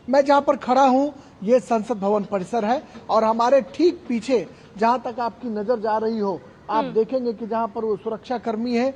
मैं जहां पर खड़ा हूं ये संसद भवन परिसर है और हमारे ठीक पीछे जहां तक आपकी नजर जा रही हो आप देखेंगे कि जहां पर वो सुरक्षा कर्मी है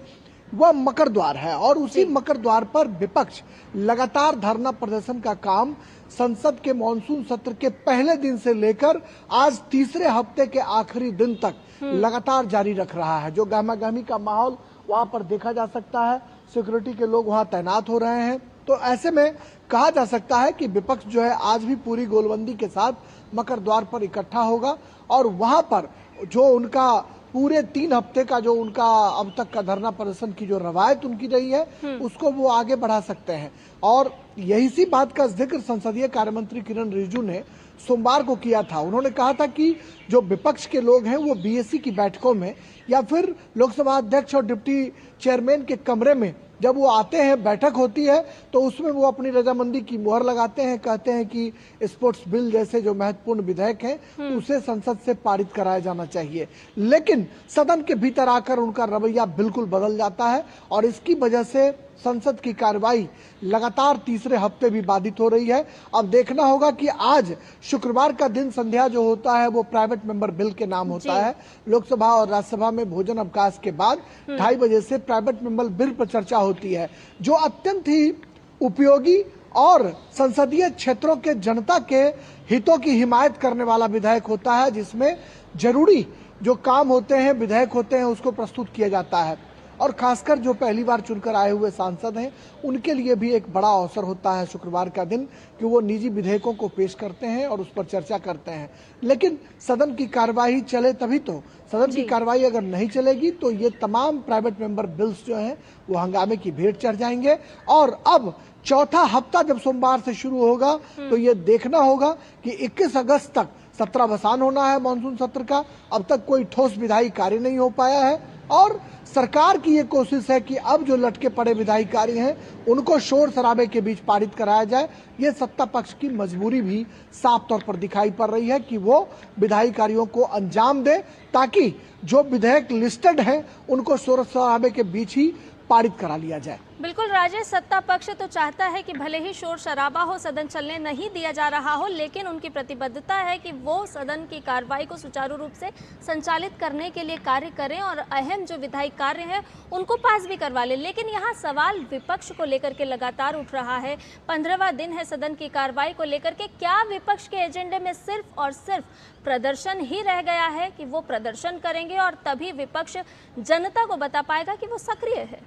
वह मकर द्वार है और उसी मकर द्वार पर विपक्ष लगातार धरना प्रदर्शन का काम संसद के मॉनसून सत्र के पहले दिन से लेकर आज तीसरे हफ्ते के आखिरी दिन तक लगातार जारी रख रहा है। जो गहमागहमी का माहौल वहां पर देखा जा सकता है, सिक्योरिटी के लोग वहां तैनात हो रहे हैं। तो ऐसे में कहा जा सकता है कि विपक्ष जो है आज भी पूरी गोलबंदी के साथ मकर द्वार पर इकट्ठा होगा और वहां पर जो उनका पूरे 3 हफ्ते का जो उनका अब तक का धरना प्रदर्शन की जो रवायत उनकी रही है उसको वो आगे बढ़ा सकते हैं। और यही सी बात का जिक्र संसदीय कार्य मंत्री किरण रिजिजू ने सोमवार को किया था। उन्होंने कहा था कि जो विपक्ष के लोग हैं वो बीएससी की बैठकों में या फिर लोकसभा अध्यक्ष और डिप्टी चेयरमैन के कमरे में जब वो आते हैं, बैठक होती है तो उसमें वो अपनी रजामंदी की मुहर लगाते हैं, कहते हैं कि स्पोर्ट्स बिल जैसे जो महत्वपूर्ण विधेयक हैं उसे संसद से पारित कराया जाना चाहिए। लेकिन सदन के भीतर आकर उनका रवैया बिल्कुल बदल जाता है और इसकी वजह से संसद की कार्रवाई लगातार तीसरे हफ्ते भी बाधित हो रही है। अब देखना होगा कि आज शुक्रवार का दिन संध्या जो होता है वो प्राइवेट मेंबर बिल के नाम होता है। लोकसभा और राज्यसभा में भोजन अवकाश के बाद 2:30 बजे से प्राइवेट मेंबर बिल पर चर्चा होती है, जो अत्यंत ही उपयोगी और संसदीय क्षेत्रों के जनता के हितों की हिमायत करने वाला विधेयक होता है, जिसमें जरूरी जो काम होते हैं, विधेयक होते हैं, उसको प्रस्तुत किया जाता है। और खासकर जो पहली बार चुनकर आए हुए सांसद हैं उनके लिए भी एक बड़ा अवसर होता है शुक्रवार का दिन कि वो निजी विधेयकों को पेश करते हैं और उस पर चर्चा करते हैं। लेकिन सदन की कार्यवाही चले तभी तो, सदन की कार्यवाही अगर नहीं चलेगी तो ये तमाम प्राइवेट मेंबर बिल्स जो हैं वो हंगामे की भेंट चढ़ जाएंगे। और अब चौथा हफ्ता जब सोमवार से शुरू होगा तो ये देखना होगा कि 21 अगस्त तक सत्रावसान होना है मानसून सत्र का। अब तक कोई ठोस विधायी कार्य नहीं हो पाया है और सरकार की ये कोशिश है कि अब जो लटके पड़े विधायी कार्य हैं उनको शोर शराबे के बीच पारित कराया जाए। ये सत्ता पक्ष की मजबूरी भी साफ तौर पर दिखाई पड़ रही है कि वो विधायी कार्यों को अंजाम दे ताकि जो विधेयक लिस्टेड हैं उनको शोर शराबे के बीच ही पारित करा लिया जाए। बिल्कुल राजेश, सत्ता पक्ष तो चाहता है कि भले ही शोर शराबा हो, सदन चलने नहीं दिया जा रहा हो, लेकिन उनकी प्रतिबद्धता है कि वो सदन की कार्रवाई को सुचारू रूप से संचालित करने के लिए कार्य करें और अहम जो विधायी कार्य हैं उनको पास भी करवा लें। लेकिन यहाँ सवाल विपक्ष को लेकर के लगातार उठ रहा है। 15वां दिन है सदन की कार्रवाई को लेकर के, क्या विपक्ष के एजेंडे में सिर्फ और सिर्फ प्रदर्शन ही रह गया है कि वो प्रदर्शन करेंगे और तभी विपक्ष जनता को बता पाएगा कि वो सक्रिय है?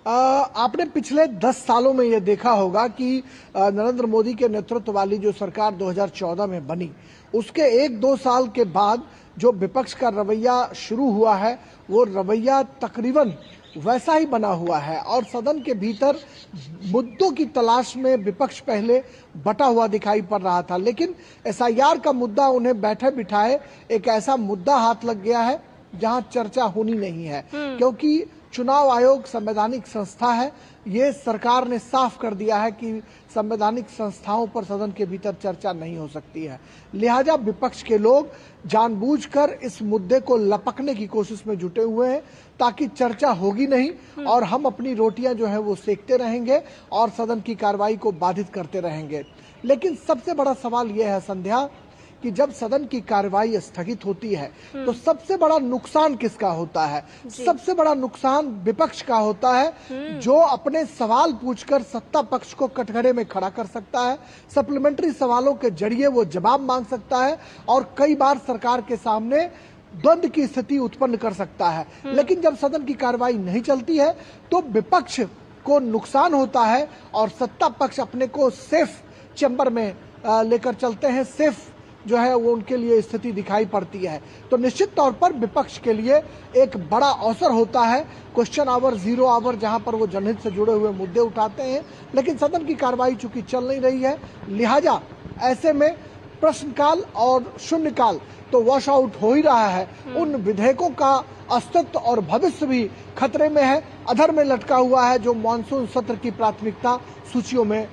आपने पिछले 10 सालों में यह देखा होगा कि नरेंद्र मोदी के नेतृत्व वाली जो सरकार 2014 में बनी उसके 1-2 साल के बाद जो विपक्ष का रवैया शुरू हुआ है वो रवैया तकरीबन वैसा ही बना हुआ है और सदन के भीतर मुद्दों की तलाश में विपक्ष पहले बटा हुआ दिखाई पड़ रहा था। लेकिन एसआईआर का मुद्दा उन्हें बैठे बिठाए एक ऐसा मुद्दा हाथ लग गया है जहां चर्चा होनी नहीं है, क्योंकि चुनाव आयोग संवैधानिक संस्था है। ये सरकार ने साफ कर दिया है कि संवैधानिक संस्थाओं पर सदन के भीतर चर्चा नहीं हो सकती है। लिहाजा विपक्ष के लोग जानबूझकर इस मुद्दे को लपकने की कोशिश में जुटे हुए हैं ताकि चर्चा होगी नहीं और हम अपनी रोटियां जो है वो सेकते रहेंगे और सदन की कार्रवाई को बाधित करते रहेंगे। लेकिन सबसे बड़ा सवाल यह है संध्या कि जब सदन की कार्रवाई स्थगित होती है तो सबसे बड़ा नुकसान किसका होता है? सबसे बड़ा नुकसान विपक्ष का होता है, जो अपने सवाल पूछकर सत्ता पक्ष को कटघरे में खड़ा कर सकता है, सप्लीमेंट्री सवालों के जरिए वो जवाब मांग सकता है और कई बार सरकार के सामने द्वंद्व की स्थिति उत्पन्न कर सकता है। लेकिन जब सदन की कार्रवाई नहीं चलती है तो विपक्ष को नुकसान होता है और सत्ता पक्ष अपने को सेफ चैम्बर में लेकर चलते हैं, सेफ जो है वो उनके लिए स्थिति दिखाई पड़ती है। तो निश्चित तौर पर विपक्ष के लिए एक बड़ा अवसर होता है क्वेश्चन आवर, जीरो आवर, जहां पर वो जनहित से जुड़े हुए मुद्दे उठाते हैं। लेकिन सदन की कार्रवाई चूंकि चल नहीं रही है, लिहाजा ऐसे में प्रश्नकाल और शून्यकाल तो वॉश आउट हो ही रहा है। उन विधेयकों का अस्तित्व और भविष्य भी खतरे में है, अधर में लटका हुआ है, जो मानसून सत्र की प्राथमिकता सूचियों में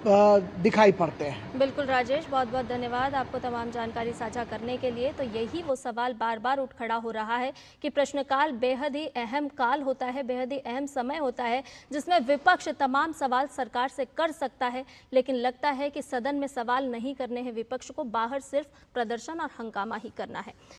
दिखाई पड़ते हैं। बिल्कुल राजेश, बहुत बहुत धन्यवाद आपको तमाम जानकारी साझा करने के लिए। तो यही वो सवाल बार बार उठ खड़ा हो रहा है कि प्रश्नकाल बेहद ही अहम काल होता है, बेहद ही अहम समय होता है, जिसमें विपक्ष तमाम सवाल सरकार से कर सकता है, लेकिन लगता है कि सदन में सवाल नहीं करने हैं विपक्ष को, बाहर सिर्फ प्रदर्शन और हंगामा ही करना है।